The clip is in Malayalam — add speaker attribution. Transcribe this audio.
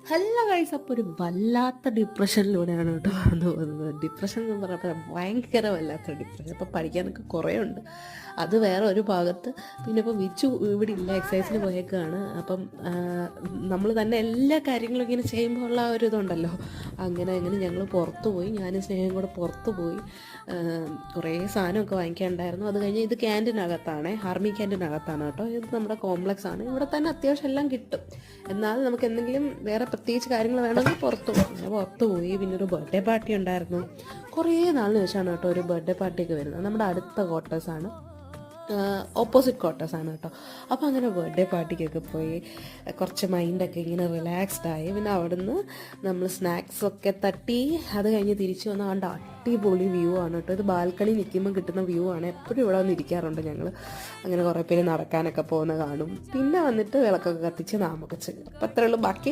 Speaker 1: ഹലോ ഗൈസ്, അപ്പോൾ ഒരു വല്ലാത്ത ഡിപ്രഷനിലൂടെയാണ് കേട്ടോ വന്നു പോകുന്നത്. ഡിപ്രഷൻ എന്ന് പറഞ്ഞാൽ ഭയങ്കര വല്ലാത്ത ഡിപ്രഷൻ. അപ്പോൾ പഠിക്കാനൊക്കെ കുറേ ഉണ്ട്, അത് വേറെ ഒരു ഭാഗത്ത്. പിന്നെ ഇപ്പോൾ വിച്ചു ഇവിടെ ഇല്ല, എക്സസൈസിന് പോയേക്കാണ്. അപ്പം നമ്മൾ തന്നെ എല്ലാ കാര്യങ്ങളും ഇങ്ങനെ ചെയ്യുമ്പോൾ ഉള്ള ആ ഒരു ഇതുണ്ടല്ലോ, അങ്ങനെ ഞങ്ങൾ പുറത്ത് പോയി, ഞാനും സ്നേഹം കൂടെ പുറത്ത് പോയി. കുറേ സാധനമൊക്കെ വാങ്ങിക്കാനുണ്ടായിരുന്നു. അത് കഴിഞ്ഞ് ഇത് ക്യാൻറ്റീനകത്താണ്, ആർമി ക്യാൻറ്റീനകത്താണ് കേട്ടോ. ഇത് നമ്മുടെ കോംപ്ലക്സ് ആണ്, ഇവിടെ തന്നെ അത്യാവശ്യം എല്ലാം കിട്ടും. എന്നാലും നമുക്ക് എന്തെങ്കിലും വേറെ പ്രത്യേകിച്ച് കാര്യങ്ങൾ വേണമെങ്കിൽ പുറത്ത് പോകും. പിന്നെ പുറത്ത് പോയി. പിന്നെ ഒരു ബർത്ത്ഡേ പാർട്ടി ഉണ്ടായിരുന്നു. കുറേ നാളിന് ശേഷമാണ് കേട്ടോ ഒരു ബർത്ത്ഡേ പാർട്ടിയൊക്കെ വരുന്നത്. നമ്മുടെ അടുത്ത ക്വാർട്ടേഴ്സാണ്, ഓപ്പോസിറ്റ് ക്വാർട്ടേഴ്സാണ് കേട്ടോ. അപ്പോൾ അങ്ങനെ ബർത്ത്ഡേ പാർട്ടിക്കൊക്കെ പോയി കുറച്ച് മൈൻഡൊക്കെ ഇങ്ങനെ റിലാക്സ്ഡായി. പിന്നെ അവിടുന്ന് നമ്മൾ സ്നാക്സൊക്കെ തട്ടി അത് കഴിഞ്ഞ് തിരിച്ചു വന്ന് കണ്ട അടിപൊളി വ്യൂ ആണ് കേട്ടോ. ഇത് ബാൽക്കണി നിൽക്കുമ്പോൾ കിട്ടുന്ന വ്യൂ ആണ്. എപ്പോഴും ഇവിടെ വന്ന് ഇരിക്കാറുണ്ട് ഞങ്ങൾ. അങ്ങനെ കുറേ പേര് നടക്കാനൊക്കെ പോകുന്ന കാണും. പിന്നെ വന്നിട്ട് വിളക്കൊക്കെ കത്തിച്ച് നാമൊക്കെ ചെയ്യും. അപ്പം അത്രേ ഉള്ളൂ. ബാക്കി